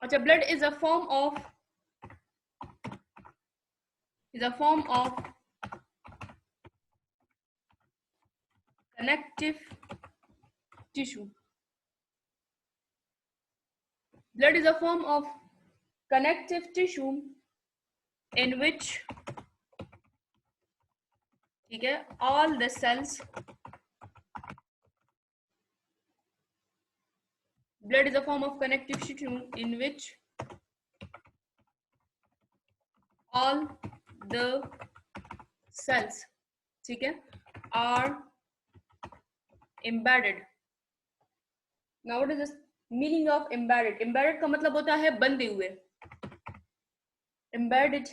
अच्छा, blood is a form of connective tissue. Blood is a form of connective tissue in which, ठीक है, all the cells, blood is a form of connective tissue in which all the cells, ठीक है, are embedded. Now what is the meaning of embedded? Embedded का मतलब होता है बंधे हुए. Embedded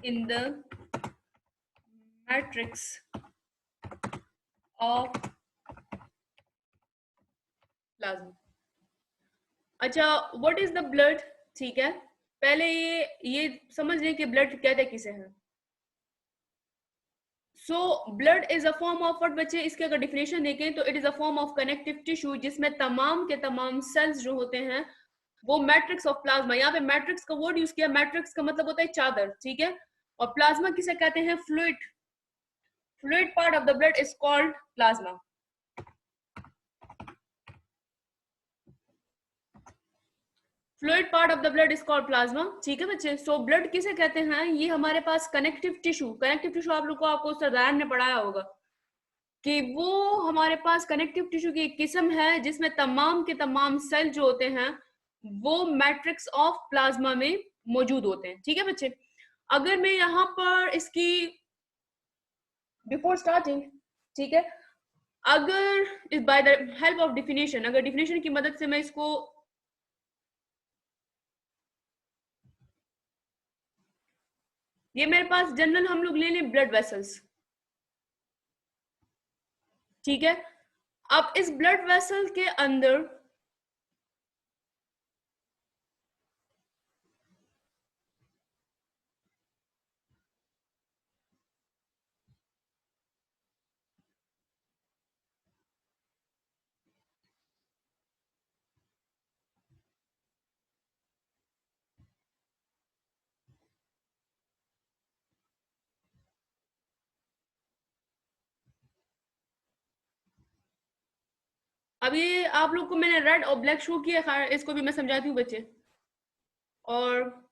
in the matrix of plasma. अच्छा, what is the blood? ठीक है, पहले ये समझ लें कि ब्लड कहते किसे हैं. So blood is a form of what बच्चे, इसके अगर डिफिनेशन देखें तो it is a form of connective tissue जिसमें तमाम के तमाम सेल्स जो होते हैं वो मैट्रिक्स ऑफ प्लाज्मा. यहाँ पे मैट्रिक्स का वर्ड यूज किया. मैट्रिक्स का मतलब होता है चादर, ठीक है, और प्लाज्मा किसे कहते हैं? Fluid part of the blood is called plasma. Fluid part of the blood is called plasma, ठीक है बच्चे. सो ब्लड किसे कहते हैं? ये हमारे पास कनेक्टिव टिश्यू आप लोग को आपको सरदार ने पढ़ाया होगा कि वो हमारे पास कनेक्टिव टिश्यू की एक किस्म है जिसमें तमाम के तमाम सेल जो होते हैं वो मैट्रिक्स ऑफ प्लाज्मा में मौजूद होते हैं, ठीक है बच्चे. अगर मैं यहाँ पर इसकी बिफोर स्टार्टिंग, ठीक है, अगर bye the help of definition, अगर डिफिनेशन की मदद से मैं इसको ये मेरे पास जनरल हम लोग ले लें ब्लड वेसल्स, ठीक है. अब इस ब्लड वेसल के अंदर अब ये आप लोग को मैंने रेड और ब्लैक शो किया, इसको भी मैं समझाती हूँ बच्चे. और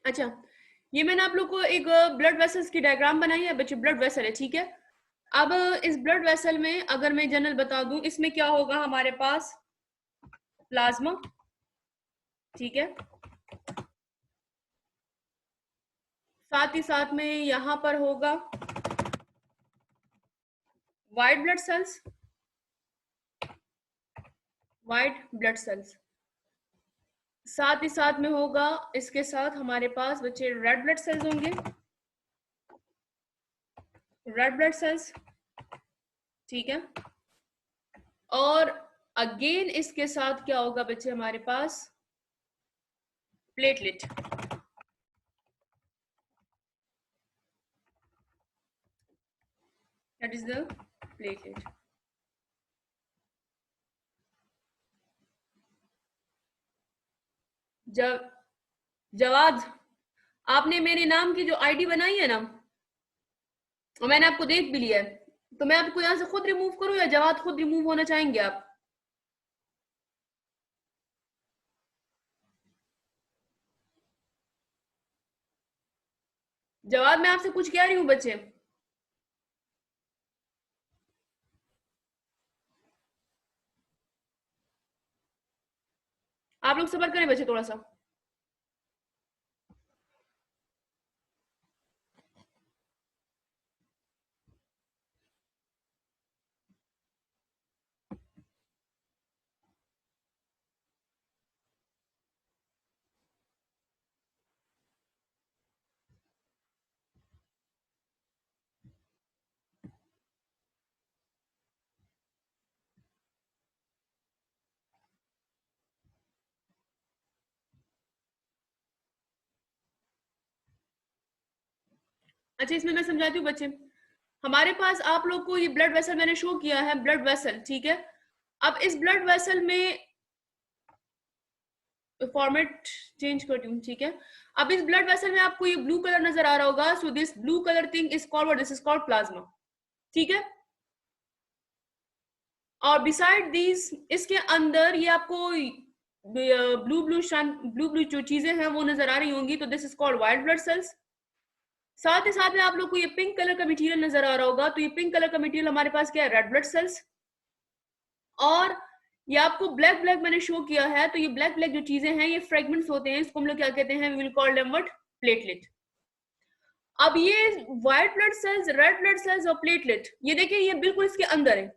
अच्छा, ये मैंने आप लोग को एक ब्लड वेसल्स की डायग्राम बनाई है बच्चे. ब्लड वेसल है, ठीक है. अब इस ब्लड वेसल में अगर मैं जनरल बता दूं, इसमें क्या होगा? हमारे पास प्लाज्मा, ठीक है, साथ ही साथ में यहां पर होगा व्हाइट ब्लड सेल्स, साथ ही साथ में होगा इसके साथ हमारे पास बच्चे रेड ब्लड सेल्स होंगे, रेड ब्लड सेल्स, ठीक है. और अगेन इसके साथ क्या होगा बच्चे? हमारे पास platelet, that is the platelet. जब जवाद, आपने मेरे नाम की जो आईडी बनाई है ना, और मैंने आपको देख भी लिया है, तो मैं आपको यहाँ से खुद रिमूव करूँ या जवाब खुद रिमूव होना चाहेंगे आप? जवाब मैं आपसे कुछ कह रही हूँ बच्चे। आप लोग सबर करें बच्चे थोड़ा सा। अच्छा, इसमें मैं समझाती हूँ बच्चे। हमारे पास आप लोग को ये ब्लड वेसल मैंने शो किया है, ब्लड वेसल, ठीक है। अब इस ब्लड वेसल में फॉर्मेट चेंज करती हूँ, ठीक है। अब इस ब्लड वेसल में आपको ये ब्लू कलर नजर आ रहा होगा, so this blue colour thing is called, this is called plasma, ठीक है। और बिसाइड दीज, इसके अंदर ये आपको ब्लू ब्लू जो चीजें हैं वो नजर आ रही होंगी, तो this is called white blood sales. साथ ही साथ में आप लोग को ये पिंक कलर का मटेरियल नजर आ रहा होगा, तो ये पिंक कलर का मटेरियल हमारे पास क्या है, रेड ब्लड सेल्स। और ये आपको ब्लैक ब्लैक मैंने शो किया है, तो ये ब्लैक ब्लैक जो चीजें हैं ये फ्रेगमेंट्स होते हैं, इसको हम लोग क्या कहते हैं, we will call them what, platelet. अब ये white blood cells, red blood cells और प्लेटलेट, ये देखिए ये बिल्कुल इसके अंदर है।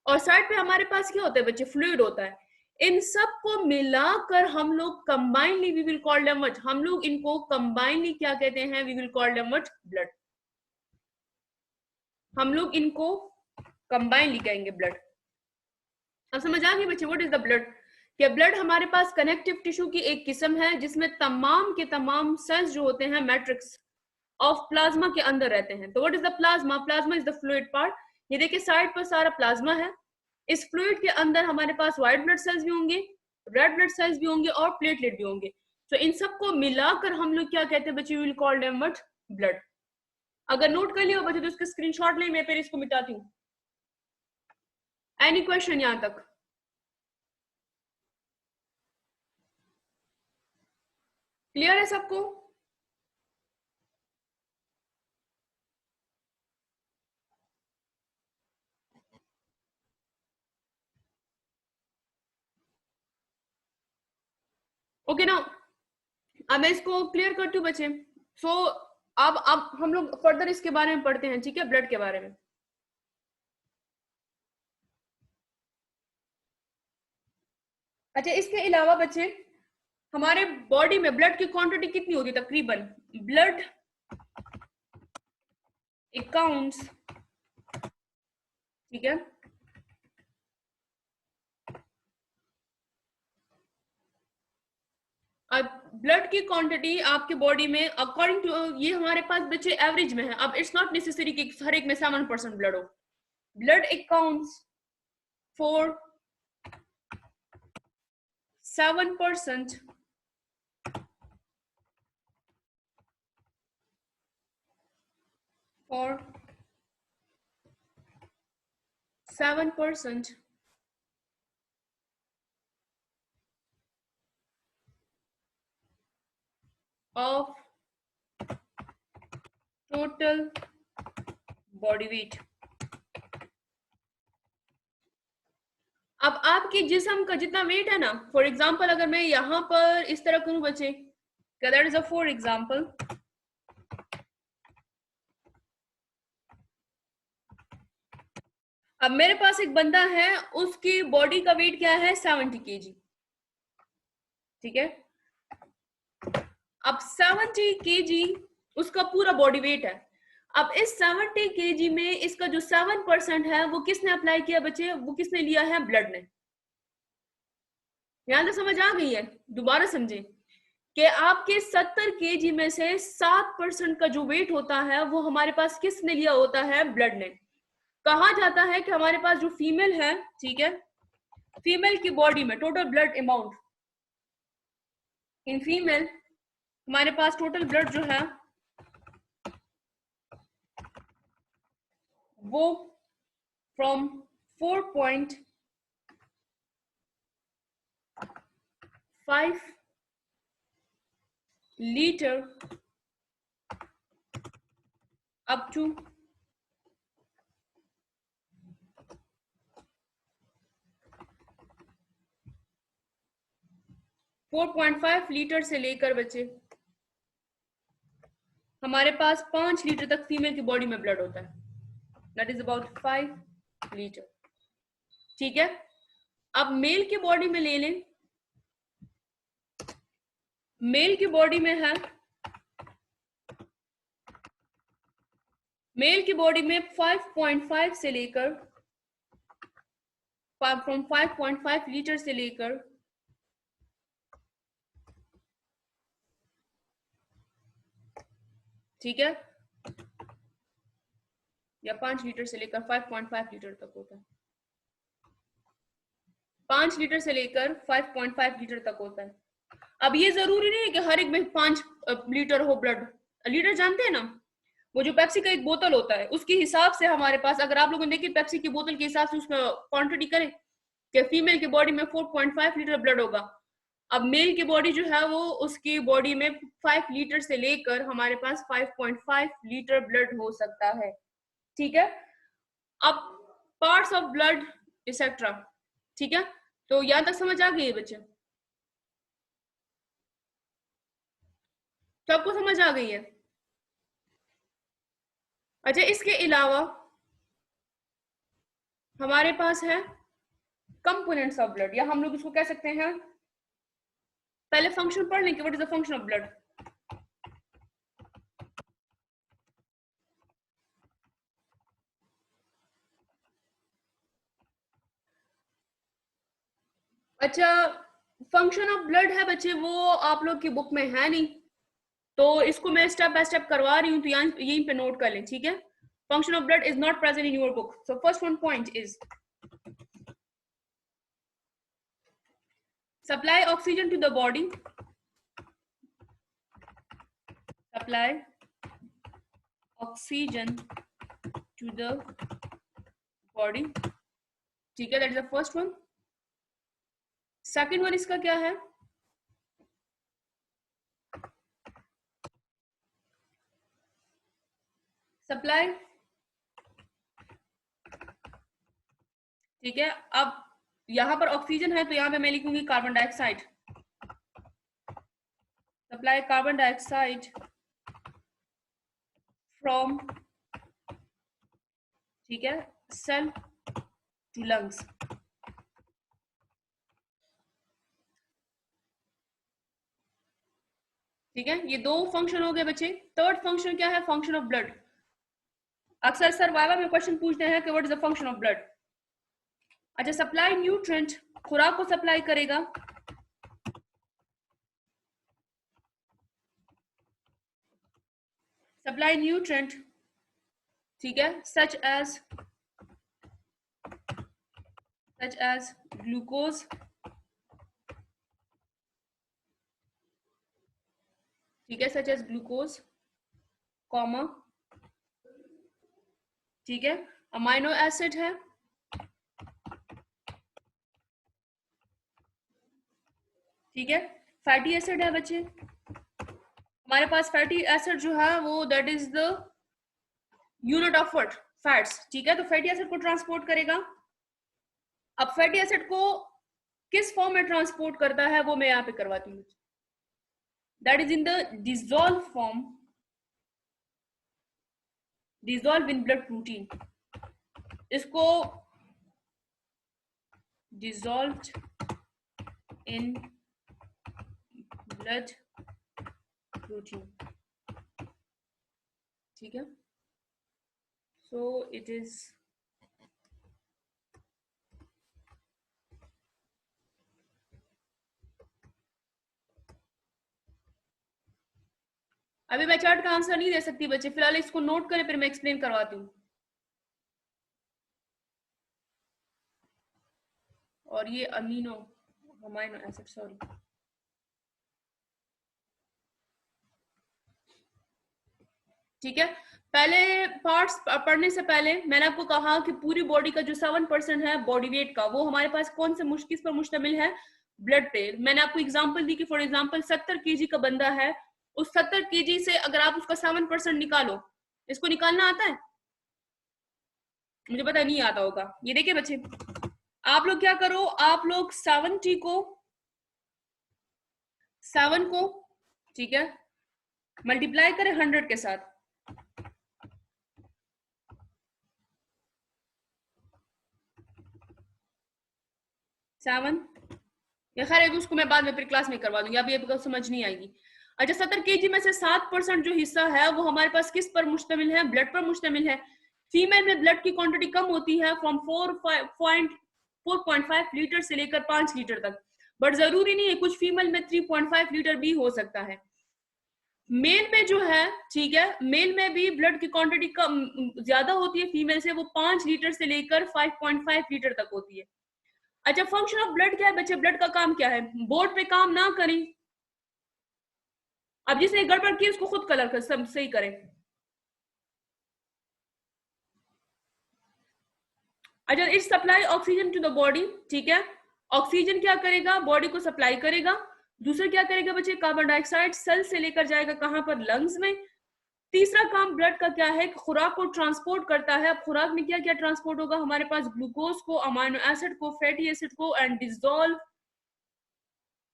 और साइड पे हमारे पास क्या होता है बच्चे, फ्लूइड होता है। इन सब को मिलाकर हम लोग combinedly we will call them what, हम लोग इनको कंबाइनली क्या कहते हैं, we will call them what, blood. हम लोग इनको कंबाइनली कहेंगे ब्लड। अब समझ आ गई बच्चे, व्हाट इज द ब्लड? क्या ब्लड हमारे पास कनेक्टिव टिश्यू की एक किस्म है जिसमें तमाम के तमाम सेल्स जो होते हैं मैट्रिक्स ऑफ प्लाज्मा के अंदर रहते हैं। तो what is the plasma? Plasma is the fluid part. ये देखिए साइड पर सारा प्लाज्मा है। इस फ्लूइड के अंदर हमारे पास व्हाइट ब्लड सेल्स भी होंगे, रेड ब्लड सेल्स भी होंगे और प्लेटलेट भी होंगे। तो इन सबको मिलाकर हम लोग क्या कहते हैं बच्चे, we will call them what, blood. अगर नोट कर लिया बच्चे तो इसका स्क्रीनशॉट ले, मैं फिर इसको मिटाती हूँ। एनी क्वेश्चन यहां तक? क्लियर है सबको? ओके ना, अब मैं इसको क्लियर करती हूँ बच्चे। सो अब हम लोग फर्दर इसके बारे में पढ़ते हैं, ठीक है, ब्लड के बारे में। अच्छा, इसके अलावा बच्चे हमारे बॉडी में ब्लड की क्वांटिटी कितनी होती है तकरीबन? ब्लड अकाउंट्स, ठीक है, अब ब्लड की क्वांटिटी आपके बॉडी में अकॉर्डिंग टू, ये हमारे पास बच्चे एवरेज में है। अब इट्स नॉट नेसेसरी कि हर एक में 7% ब्लड हो। Blood accounts for 7% for 7% of total body weight। अब आपके जिस्म का जितना वेट है ना, फॉर एग्जाम्पल अगर मैं यहां पर इस तरह करूं बच्चे, that is a for example, अब मेरे पास एक बंदा है, उसकी बॉडी का वेट क्या है, 70 kg, ठीक है। अब 70 kg उसका पूरा बॉडी वेट है। अब इस 70 kg में इसका जो 7% है वो किसने अप्लाई किया बच्चे, वो किसने लिया है, ब्लड ने। यहां तक समझ आ गई है? दोबारा समझे कि आपके 70 kg में से 7% का जो वेट होता है वो हमारे पास किसने लिया होता है, ब्लड ने। कहा जाता है कि हमारे पास जो फीमेल है, ठीक है, फीमेल की बॉडी में total blood amount, in female हमारे पास टोटल ब्लड जो है वो from 4.5 litre up to 4.5 litre से लेकर बच्चे हमारे पास 5 लीटर तक फीमेल की बॉडी में ब्लड होता है, दैट इज अबाउट 5 लीटर। ठीक है, अब मेल की बॉडी में ले लें, मेल की बॉडी में है, मेल की बॉडी में 5.5 से लेकर फ्रॉम 5.5 लीटर से लेकर ठीक है, या 5 लीटर से लेकर 5.5 लीटर तक होता है, 5 लीटर से लेकर 5.5 लीटर तक होता है। अब ये जरूरी नहीं है कि हर एक में 5 लीटर हो ब्लड। लीटर जानते हैं ना, वो जो पेप्सी का एक बोतल होता है उसके हिसाब से हमारे पास, अगर आप लोगों ने देखी पेप्सी की बोतल के हिसाब से उसमें क्वांटिटी करें कि फीमेल की बॉडी में 4.5 लीटर ब्लड होगा, अब मेल की बॉडी जो है वो उसकी बॉडी में 5 लीटर से लेकर हमारे पास 5.5 लीटर ब्लड हो सकता है। ठीक है, अब पार्ट्स ऑफ ब्लड एक्सेट्रा। ठीक है, तो यहां तक समझ आ गई है बच्चे? तो आपको समझ आ गई है? अच्छा, इसके अलावा हमारे पास है कंपोनेंट्स ऑफ ब्लड, या हम लोग इसको कह सकते हैं, पहले फंक्शन पढ़ लें कि what is the function of blood. अच्छा, फंक्शन ऑफ ब्लड है बच्चे, वो आप लोग की बुक में है नहीं, तो इसको मैं स्टेप बाय स्टेप करवा रही हूँ, तो यहीं पे नोट कर लें। ठीक है, function of blood is not present in your book, so first one point is supply oxygen to the body, supply oxygen to the body. ठीक है, that is the first one. Second one इसका क्या है? Supply, ठीक है, अब यहां पर ऑक्सीजन है तो यहां पे मैं लिखूंगी carbon dioxide, supply carbon dioxide from, ठीक है, सेल टू लंग्स। ठीक है, ये दो फंक्शन हो गए बच्चे। थर्ड फंक्शन क्या है? Function of blood. अक्सर सर वाइवा में क्वेश्चन पूछते हैं कि what is the function of blood. अच्छा, सप्लाई न्यूट्रिएंट, खुराक को सप्लाई करेगा, सप्लाई न्यूट्रिएंट, ठीक है, सच एज ग्लूकोज, ठीक है, सच एज ग्लूकोज, कॉमा, ठीक है, अमाइनो एसिड है, ठीक है, फैटी एसिड है बच्चे, हमारे पास फैटी एसिड जो है वो that is the unit of what? Fats. ठीक है, तो फैटी एसिड को ट्रांसपोर्ट करेगा। अब फैटी एसिड को किस फॉर्म में ट्रांसपोर्ट करता है वो मैं यहाँ पे करवाती हूँ, that is in the dissolve form, dissolve in blood protein, इसको डिसॉल्व्ड इन ब्लड प्रोटीन। ठीक है, सो इट इज अभी मैं चार्ट का आंसर नहीं दे सकती बच्चे, फिलहाल इसको नोट करें फिर मैं एक्सप्लेन करवाती हूँ। और ये अमीनो एसिड, सॉरी, ठीक है, पहले पार्ट्स पढ़ने से पहले मैंने आपको कहा कि पूरी बॉडी का जो 7% है बॉडी वेट का, वो हमारे पास कौन से किस पर मुश्तमिल है? ब्लड पे। मैंने आपको एग्जांपल दी कि फॉर एग्जांपल 70 केजी का बंदा है, उस 70 केजी से अगर आप उसका 7% निकालो, इसको निकालना आता है? मुझे पता नहीं आता होगा। ये देखिए बच्चे, आप लोग क्या करो, आप लोग 7 को ठीक है मल्टीप्लाई करें 100 के साथ। 7 या खैर उसको मैं बाद में फिर क्लास में करवा दूंगी, अभी आपको समझ नहीं आएगी। अच्छा, 70 केजी में से 7% जो हिस्सा है वो हमारे पास किस पर मुश्तमिल है? ब्लड पर मुश्तमिल है। फीमेल में ब्लड की क्वांटिटी कम होती है फ्रॉम 4.5 लीटर से लेकर 5 लीटर तक, बट जरूरी नहीं है, कुछ फीमेल में 3.5 लीटर भी हो सकता है। मेल में जो है, ठीक है, मेल में भी ब्लड की क्वांटिटी कम ज्यादा होती है फीमेल से, वो 5 लीटर से लेकर 5.5 लीटर तक होती है। अच्छा, फंक्शन ऑफ ब्लड क्या है बच्चे? ब्लड का काम क्या है? बोर्ड पे काम ना करें, अब जिसने गड़बड़ की उसको खुद कलर कर सब सही करें। अच्छा, it supply oxygen to the body, ठीक है, ऑक्सीजन क्या करेगा? बॉडी को सप्लाई करेगा। दूसरा क्या करेगा बच्चे? कार्बन डाइऑक्साइड सेल से लेकर जाएगा कहां पर? लंग्स में। तीसरा काम ब्लड का क्या है? खुराक को ट्रांसपोर्ट करता है। अब खुराक में क्या क्या ट्रांसपोर्ट होगा हमारे पास? ग्लूकोज को, अमाइनो एसिड को, फैटी एसिड को, and dissolve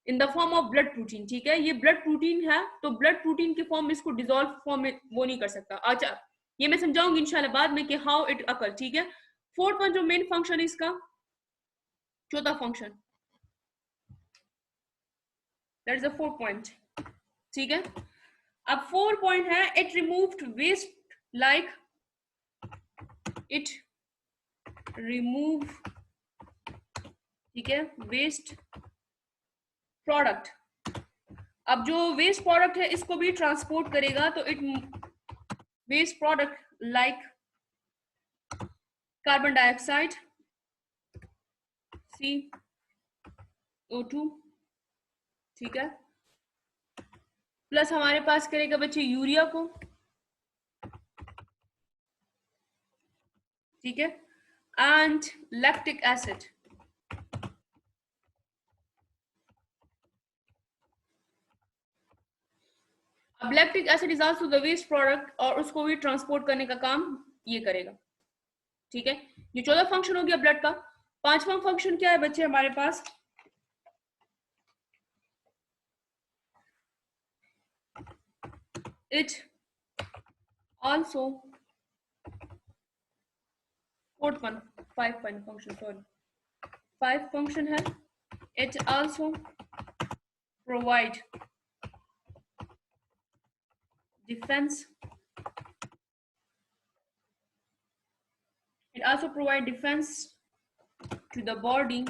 in the form of blood protein, ठीक है। ये ब्लड प्रोटीन है, तो ब्लड प्रोटीन के फॉर्म में इसको डिसॉल्व फॉर्म में वो नहीं कर सकता। अच्छा, ये मैं समझाऊंगी इंशाल्लाह बाद में कि हाउ इट अकर, ठीक है। फोर्थ वन जो मेन फंक्शन है इसका, चौथा फंक्शन, that is the 4th point, ठीक है। अब 4 पॉइंट है, it removed waste like, it remove, ठीक है, वेस्ट प्रोडक्ट। अब जो वेस्ट प्रोडक्ट है इसको भी ट्रांसपोर्ट करेगा, तो it waste product like carbon dioxide, CO2, ठीक है, प्लस हमारे पास करेगा बच्चे यूरिया को, ठीक है, एंड लैक्टिक एसिड। अब lactic acid is also the waste product, और उसको भी ट्रांसपोर्ट करने का काम ये करेगा, ठीक है। ये 14 फंक्शन हो गया ब्लड का। 5वां फंक्शन क्या है बच्चे हमारे पास? It also, 4th one, 5 function, sorry 5 function है, it also provide defense, it also provide defense to the body,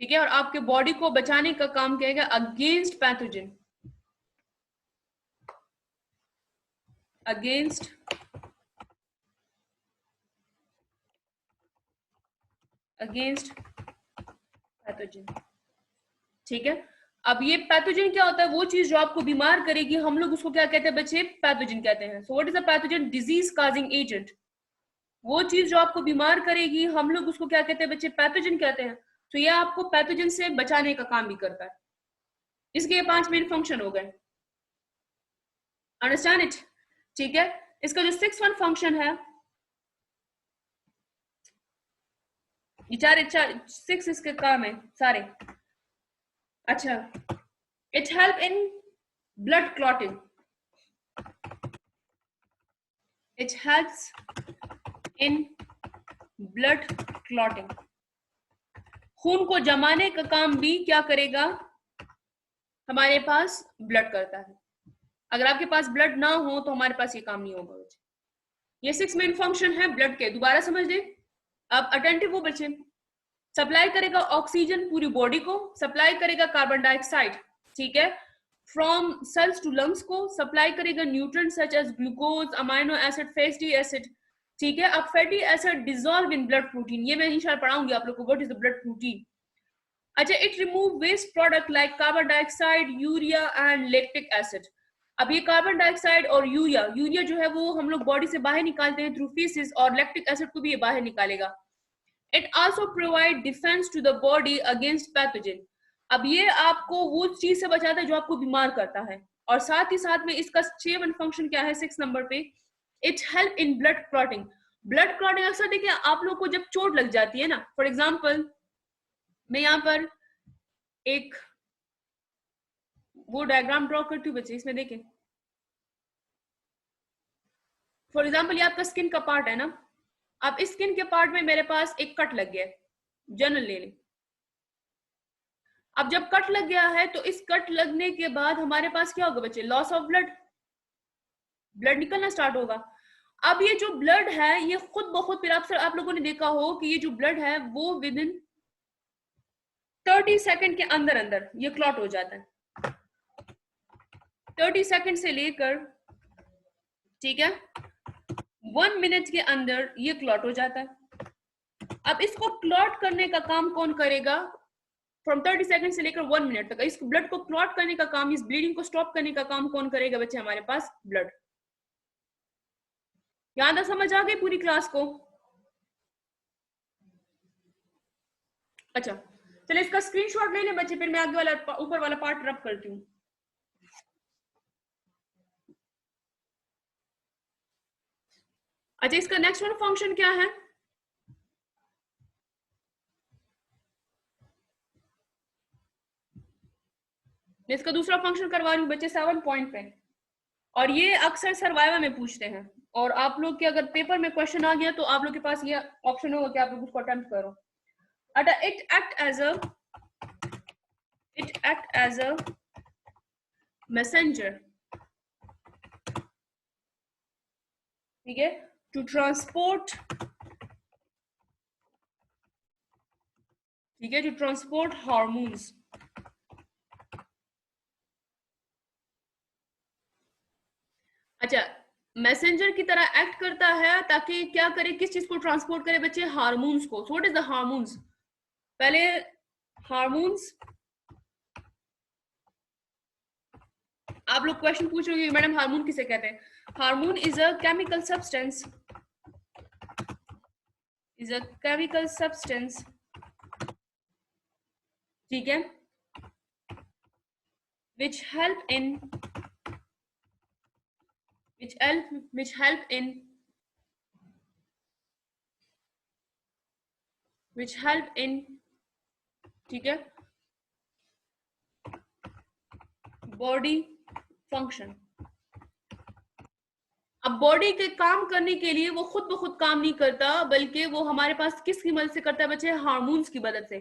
ठीक है, और आपके बॉडी को बचाने का काम करेगा अगेंस्ट पैथोजन, अगेंस्ट पैथोजन, ठीक है। अब ये पैथोजन क्या होता है? वो चीज जो आपको बीमार करेगी, हम लोग उसको क्या कहते हैं बच्चे? पैथोजन कहते हैं। So what is a pathogen? Disease causing agent. वो चीज जो आपको बीमार करेगी हम लोग उसको क्या कहते हैं बच्चे? पैथोजन कहते हैं। तो ये आपको पैथोजन से बचाने का काम भी करता है। इसके 5 मेन फंक्शन हो गए, अंडरस्टैंड इट, ठीक है। इसका जो 6th वन फंक्शन है, ये 6 इसके काम है सारे। अच्छा, it help in blood clotting, it helps in blood clotting, खून को जमाने का काम भी क्या करेगा? हमारे पास ब्लड करता है। अगर आपके पास ब्लड ना हो तो हमारे पास ये काम नहीं होगा बच्चे। ये 6 मेन फंक्शन है ब्लड के, दोबारा समझ लें। अब अटेंटिव हो बच्चे। सप्लाई करेगा ऑक्सीजन पूरी बॉडी को, सप्लाई करेगा कार्बन डाइऑक्साइड, ठीक है, फ्रॉम सेल्स टू लंग्स को, सप्लाई करेगा nutrient such as glucose, amino acid, fatty acid, ठीक है। अब fatty acid dissolve in blood protein, ये मैं इंशाल्लाह पढ़ाऊंगी आप लोग को, what is the blood protein. अच्छा, it remove waste product like carbon dioxide, urea and lactic acid. अब ये कार्बन डाइऑक्साइड और यूरिया जो है वो हम लोग बॉडी से बाहर निकालते हैं थ्रू फीसिस, और लैक्टिक एसिड को भी ये बाहर निकालेगा। It also provide defence to the body against pathogen. अब ये आपको वो चीज से बचाता है जो आपको बीमार करता है। और साथ ही साथ में इसका 6 फंक्शन क्या है 6 नंबर पे, it help in blood clotting. Blood clotting अक्सर देखिए आप लोग को जब चोट लग जाती है ना, फॉर एग्जाम्पल मैं यहाँ पर एक वो डायग्राम ड्रॉ करती हूँ बच्चे, इसमें देखें। फॉर एग्जाम्पल ये आपका स्किन का पार्ट है ना, अब इस स्किन के पार्ट में मेरे पास एक कट लग गया है, जनरल ले लें। अब जब कट लग गया है तो इस कट लगने के बाद हमारे पास क्या होगा बच्चे, लॉस ऑफ ब्लड, ब्लड निकलना स्टार्ट होगा। अब ये जो ब्लड है ये खुद ब खुद, फिर आप लोगों ने देखा हो कि ये जो ब्लड है वो विद इन 30 सेकंड के अंदर अंदर ये क्लॉट हो जाता है, 30 सेकंड से लेकर, ठीक है, 1 मिनट के अंदर ये क्लॉट हो जाता है। अब इसको क्लॉट करने का काम कौन करेगा, फ्रॉम 30 सेकंड से लेकर 1 मिनट तक इस ब्लड को क्लॉट करने का काम, इस ब्लीडिंग को स्टॉप करने का काम कौन करेगा बच्चे, हमारे पास ब्लड। यहां तक समझ आ गई पूरी क्लास को? अच्छा चलिए इसका स्क्रीनशॉट ले लें बच्चे, फिर मैं आगे वाला ऊपर वाला पार्ट रब करती हूँ। अच्छा इसका नेक्स्ट वन फंक्शन क्या है, मैं इसका दूसरा फंक्शन करवा रही हूँ बच्चे 7 पॉइंट पे, और ये अक्सर सर्वाइवल में पूछते हैं, और आप लोग के अगर पेपर में क्वेश्चन आ गया तो आप लोग के पास ये ऑप्शन होगा कि आप लोग उसको अटेम्प्ट करो। अच्छा it act as a messenger, ठीक है, टू ट्रांसपोर्ट, ठीक है, टू ट्रांसपोर्ट हार्मोन्स। अच्छा मैसेंजर की तरह एक्ट करता है ताकि क्या करे, किस चीज को ट्रांसपोर्ट करे बच्चे, हार्मोन्स को। So what is the hormones, पहले हार्मोन्स, आप लोग क्वेश्चन पूछ रहे हो मैडम हार्मोन किसे कहते हैं, hormone is a chemical substance, is a chemical substance, ठीक है, which help in ठीक है बॉडी फंक्शन। अब बॉडी के काम करने के लिए वो खुद ब खुद काम नहीं करता, बल्कि वो हमारे पास किसकी मदद से करता है बच्चे, हार्मोन्स की मदद से।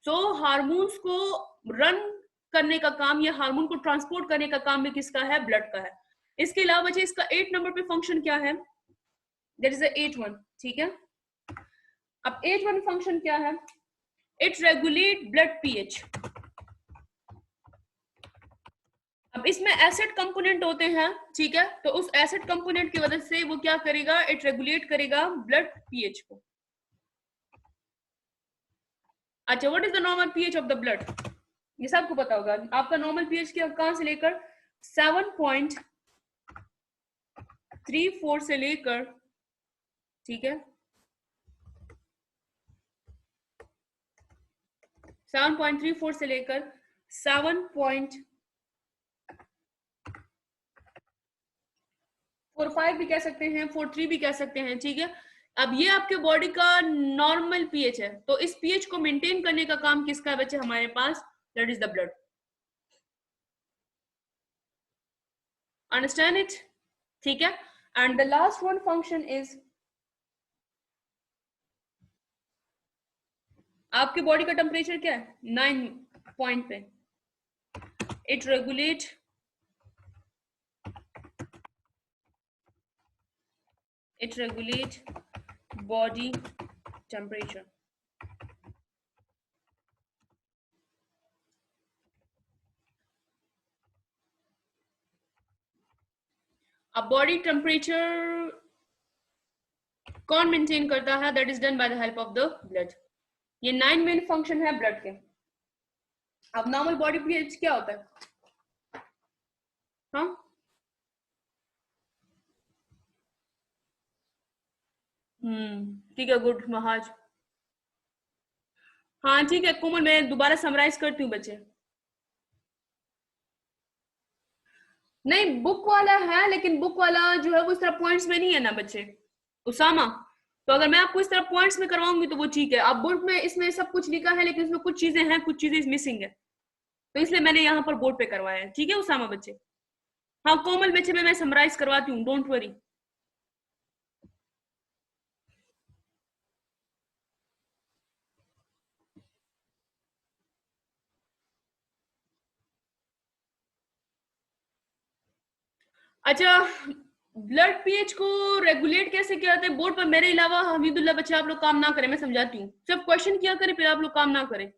सो हार्मोन्स को रन करने का काम या हार्मोन को ट्रांसपोर्ट करने का काम भी किसका है, ब्लड का है। इसके अलावा बच्चे इसका 8 नंबर पे फंक्शन क्या है, दैट इज द 8 ठीक है। अब 8 फंक्शन क्या है, इट रेगुलेट ब्लड पीएच। अब इसमें एसिड कंपोनेंट होते हैं, ठीक है, तो उस एसिड कंपोनेंट की वजह से वो क्या करेगा, इट रेगुलेट करेगा ब्लड पीएच को। अच्छा what is the normal pH of the blood, ये सबको पता होगा। आपका नॉर्मल पीएच क्या, कहां से लेकर 7.34 से लेकर, ठीक है, 7.34 से लेकर 7.45 भी कह सकते हैं, 43 भी कह सकते हैं, ठीक है। अब ये आपके बॉडी का नॉर्मल पीएच है, तो इस पीएच को मेंटेन करने का काम किसका है बच्चे, हमारे पास, that is the blood. Understand it, ठीक है। And the last one function is, आपकी बॉडी का टेम्परेचर क्या है 9 पॉइंट पे, इट रेगुलेट बॉडी टेम्परेचर। अब बॉडी टेम्परेचर कौन मेंटेन करता है, that is done by the help of the blood. ये 9 मेन फंक्शन है ब्लड के। अब नॉर्मल बॉडी पीएच क्या होता है, हाँ ठीक है, गुड महाज। हाँ ठीक है कोमल, मैं दोबारा समराइज करती हूँ बच्चे। नहीं बुक वाला है, लेकिन बुक वाला जो है वो इस तरह पॉइंट्स में नहीं है ना बच्चे, उसामा। तो अगर मैं आपको इस तरह पॉइंट्स में करवाऊंगी तो वो ठीक है। अब बुक में इसमें सब कुछ लिखा है, लेकिन इसमें कुछ चीजें हैं, कुछ चीजें मिसिंग है, तो इसलिए मैंने यहाँ पर बोर्ड पे करवाया है। ठीक है उसामा बच्चे। हाँ कोमल बच्चे में मैं समराइज करवाती हूँ, डोंट वरी। अच्छा, ब्लड पीएच को रेगुलेट कैसे किया जाता है बोर्ड पर मेरे अलावा हमीदुल्लाह बच्चे आप लोग काम ना करें, मैं समझाती हूँ। सिर्फ क्वेश्चन किया करें, फिर आप लोग काम ना करें।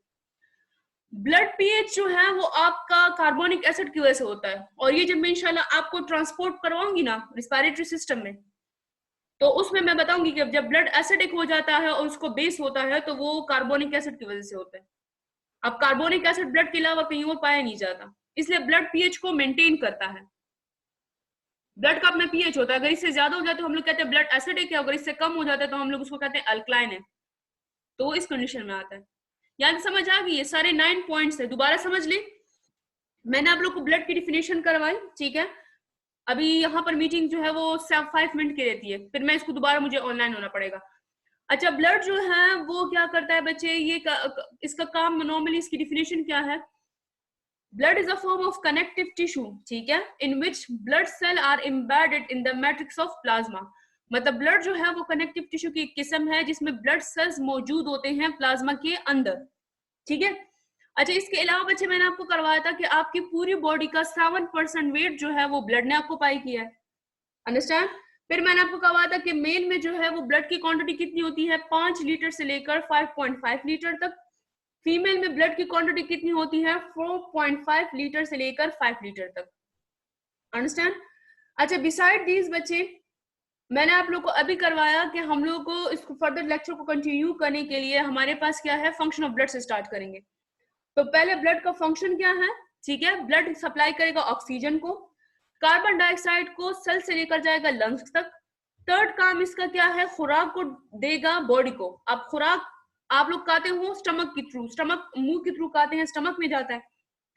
ब्लड पीएच जो है वो आपका कार्बोनिक एसिड की वजह से होता है, और ये जब मैं इंशाल्लाह आपको ट्रांसपोर्ट करवाऊंगी ना रिस्पिरेटरी सिस्टम में, तो उसमें मैं बताऊंगी कि जब ब्लड एसिडिक हो जाता है और उसको बेस होता है तो वो कार्बोनिक एसिड की वजह से होता है। अब कार्बोनिक एसिड ब्लड के अलावा कहीं और पाया नहीं जाता, इसलिए ब्लड पीएच को मेंटेन करता है। ब्लड का अपना पीएच होता है, अगर इससे ज्यादा हो जाए तो हम लोग कहते हैं ब्लड एसिडिक है, अगर इससे कम हो जाता है तो हम लोग उसको कहते हैं अल्कलाइन है। तो वो इस कंडीशन में आता है। याद समझ आ गई? ये सारे 9 पॉइंट्स है, दोबारा समझ ले। मैंने आप लोग को ब्लड की डिफिनेशन करवाई, ठीक है। अभी यहाँ पर मीटिंग जो है वो 5 मिनट की रहती है, फिर मैं इसको दोबारा मुझे ऑनलाइन होना पड़ेगा। अच्छा, ब्लड जो है वो क्या करता है बच्चे, इसका काम नॉर्मली, इसकी डिफिनेशन क्या है? Blood is a form of connective tissue, ठीक है, in which blood cell are embedded in the matrix of plasma. मतलब ब्लड जो है वो कनेक्टिव टिश्यू की एक किस्म है जिसमें ब्लड सेल्स मौजूद होते हैं प्लाज्मा के अंदर, ठीक है। अच्छा, इसके अलावा बच्चे मैंने आपको करवाया था कि आपकी पूरी बॉडी का 7% वेट जो है वो ब्लड ने आपको पाई किया है, अंडरस्टैंड। फिर मैंने आपको कहा था कि मेल में जो है वो ब्लड की क्वांटिटी कितनी होती है, 5 लीटर से लेकर 5.5 लीटर तक। फीमेल में ब्लड की क्वांटिटी कितनी होती है, 4.5 लीटर से लेकर 5 लीटर तक, अंडरस्टैंड। अच्छा, बिसाइड दीज बच्चे मैंने आप लोग को अभी करवाया कि हम लोग को इसको फर्दर लेक्चर को कंटिन्यू करने के लिए हमारे पास क्या है, फंक्शन ऑफ ब्लड से स्टार्ट करेंगे। तो पहले ब्लड का फंक्शन क्या है, ठीक है। ब्लड सप्लाई करेगा ऑक्सीजन को, कार्बन डाइऑक्साइड को सेल से लेकर जाएगा लंग्स तक। थर्ड काम इसका क्या है, खुराक को देगा बॉडी को। अब खुराक आप लोग खाते हो स्टमक के थ्रू, स्टमक मुंह के थ्रू खाते हैं, स्टमक में जाता है,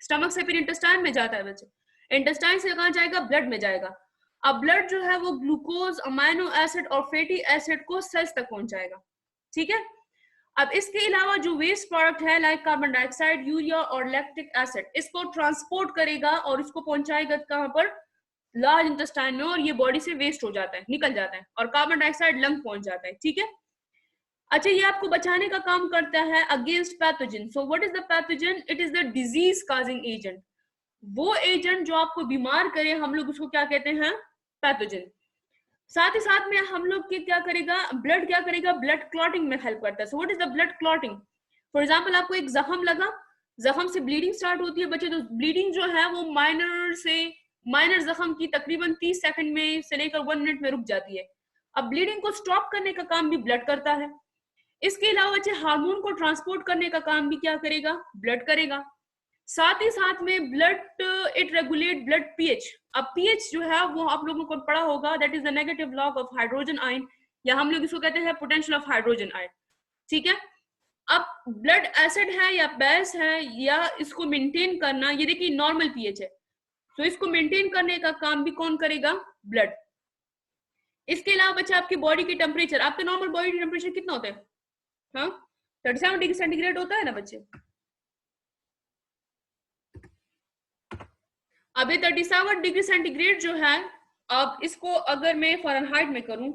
स्टमक से फिर इंटेस्टाइन में जाता है बच्चे, इंटेस्टाइन से कहाँ जाएगा, ब्लड में जाएगा। अब ब्लड जो है वो ग्लूकोज, अमाइनो एसिड और फैटी एसिड को सेल्स तक पहुंचाएगा, ठीक है। अब इसके अलावा जो वेस्ट प्रोडक्ट है लाइक कार्बन डाइऑक्साइड, यूरिया और लैक्टिक एसिड, इसको ट्रांसपोर्ट करेगा और इसको पहुंचाएगा कहां पर, लार्ज इंटेस्टाइन में, और ये बॉडी से वेस्ट हो जाता है, निकल जाता है, और कार्बन डाइऑक्साइड लंग पहुंच जाता है, ठीक है। अच्छा, ये आपको बचाने का काम करता है against pathogen. So what is the pathogen? It is the disease causing agent. वो एजेंट जो आपको बीमार करे हम लोग उसको क्या कहते हैं, पैथोजन। साथ ही साथ में हम लोग के क्या करेगा, ब्लड क्या करेगा, ब्लड क्लॉटिंग में हेल्प करता है। So what is the blood clotting? For example आपको एक जख्म लगा, जख्म से ब्लीडिंग स्टार्ट होती है बच्चे, तो ब्लीडिंग जो है वो माइनर जख्म की तकरीबन 30 सेकंड में से लेकर 1 मिनट में रुक जाती है। अब ब्लीडिंग को स्टॉप करने का काम भी ब्लड करता है। इसके अलावा बच्चे हार्मोन को ट्रांसपोर्ट करने का काम भी क्या करेगा, ब्लड करेगा। साथ ही साथ में blood, it regulate blood pH. अब पीएच जो है वो आप लोगों को पढ़ा होगा, that is the negative log of hydrogen ion, या हम लोग इसको कहते हैं पोटेंशियल ऑफ हाइड्रोजन आयन, ठीक है। अब ब्लड एसिड है या बेस है, या इसको मेंटेन करना, ये देखिए नॉर्मल पीएच है, तो इसको मेंटेन करने का काम भी कौन करेगा, ब्लड। इसके अलावा बच्चे आपकी बॉडी की टेम्परेचर, आपका नॉर्मल बॉडी टेम्परेचर कितना होता है, हाँ 37 डिग्री सेंटीग्रेड होता है ना बच्चे। अब ये 37 डिग्री सेंटीग्रेड जो है, अब इसको अगर मैं फ़ारेनहाइट में करूं,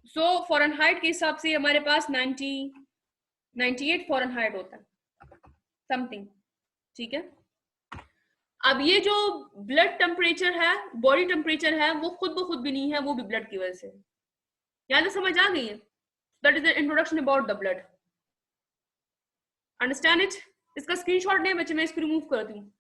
सो फ़ारेनहाइट के हिसाब से हमारे पास 98 फ़ारेनहाइट होता है समथिंग, ठीक है। अब ये जो ब्लड टेम्परेचर है, बॉडी टेम्परेचर है, वो खुद ब खुद भी नहीं है, वो भी ब्लड की वजह से। यहाँ तो समझ आ गई है? That is the introduction about the blood, understand it. इसका स्क्रीनशॉट नहीं बच्चे, मैं इसको रिमूव करती हूँ।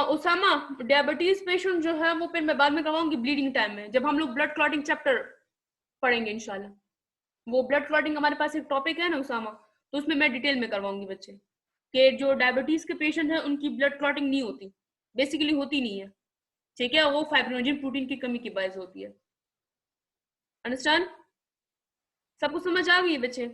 उसामा, डायबिटीज पेशेंट जो है वो फिर मैं बाद में करवाऊंगी ब्लीडिंग टाइम में, जब हम लोग ब्लड क्लॉटिंग चैप्टर पढ़ेंगे इंशाल्लाह। वो ब्लड क्लॉटिंग हमारे पास एक टॉपिक है ना उसामा, तो उसमें मैं डिटेल में करवाऊंगी बच्चे कि जो डायबिटीज के पेशेंट हैं उनकी ब्लड क्लॉटिंग नहीं होती, बेसिकली होती नहीं है, ठीक है, वो फाइब्रोनोजिन प्रोटीन की कमी की वजह होती है। अंडरस्टैंड? सबको समझ आ गई है बच्चे?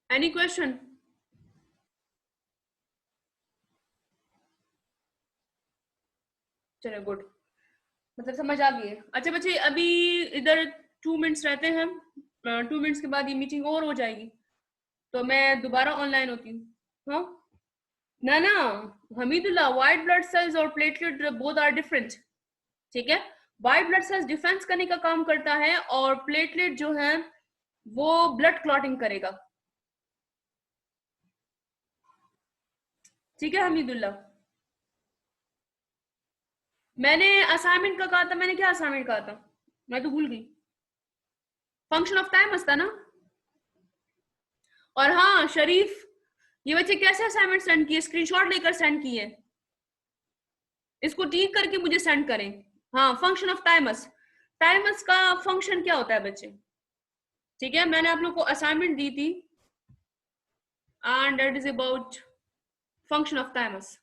Any question? चलो गुड, मतलब समझ आ गई है। अच्छा बच्चे, अभी इधर 2 मिनट्स रहते हैं, 2 मिनट्स के बाद ये मीटिंग और हो जाएगी, तो मैं दोबारा ऑनलाइन होती हूँ। हाँ ना ना, हमीदुल्लाह, व्हाइट ब्लड सेल्स और प्लेटलेट बोथ आर डिफरेंट, ठीक है। व्हाइट ब्लड सेल्स डिफेंस करने का काम करता है और प्लेटलेट जो है वो ब्लड क्लॉटिंग करेगा, ठीक है हमीदुल्लाह। मैंने असाइनमेंट का कहा था, मैंने क्या असाइनमेंट कहा था, मैं तो भूल गई। फंक्शन ऑफ टाइम था ना। और हाँ शरीफ, ये बच्चे कैसे असाइनमेंट सेंड किए, स्क्रीनशॉट लेकर सेंड किए, इसको ठीक करके मुझे सेंड करें। हाँ फंक्शन ऑफ टाइमस, टाइमस का फंक्शन क्या होता है बच्चे, ठीक है, मैंने आप लोग को असाइनमेंट दी थी and that is about function of times.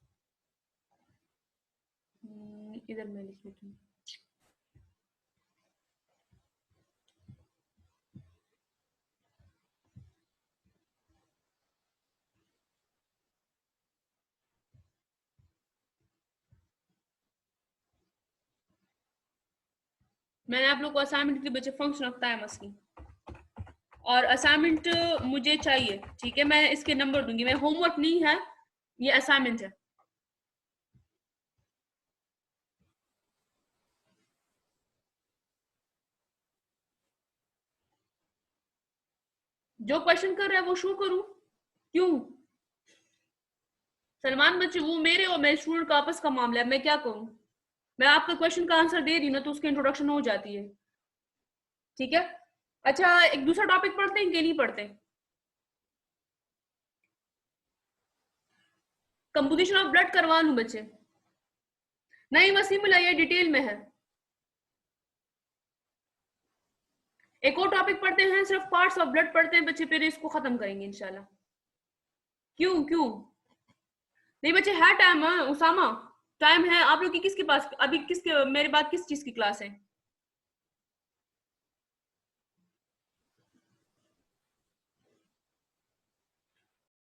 इधर मैं लिख लेती हूँ। मैंने आप लोग को असाइनमेंट दी बच्चे फंक्शन ऑफ टाइमस की, और असाइनमेंट मुझे चाहिए, ठीक है, मैं इसके नंबर दूंगी, मैं होमवर्क नहीं है, ये असाइनमेंट है। जो क्वेश्चन कर रहा है वो शो करूं? क्यों सलमान बच्चे, वो मेरे और मेरे स्टूडेंट का आपस का मामला है, मैं क्या करूं? मैं आपका क्वेश्चन का आंसर दे रही हूँ ना, तो उसकी इंट्रोडक्शन हो जाती है, ठीक है। अच्छा एक दूसरा टॉपिक पढ़ते हैं कि नहीं पढ़ते? कंपोजिशन ऑफ ब्लड करवा लूं बच्चे? नहीं वसीमुल्लाह, ये डिटेल में है। एक और टॉपिक पढ़ते हैं, सिर्फ पार्ट्स ऑफ ब्लड पढ़ते हैं बच्चे, फिर इसको खत्म करेंगे इंशाल्लाह। क्यों क्यों? नहीं बच्चे है टाइम, उसामा टाइम है। आप लोग की किसके पास अभी, किसके मेरे बाद किस चीज की क्लास है?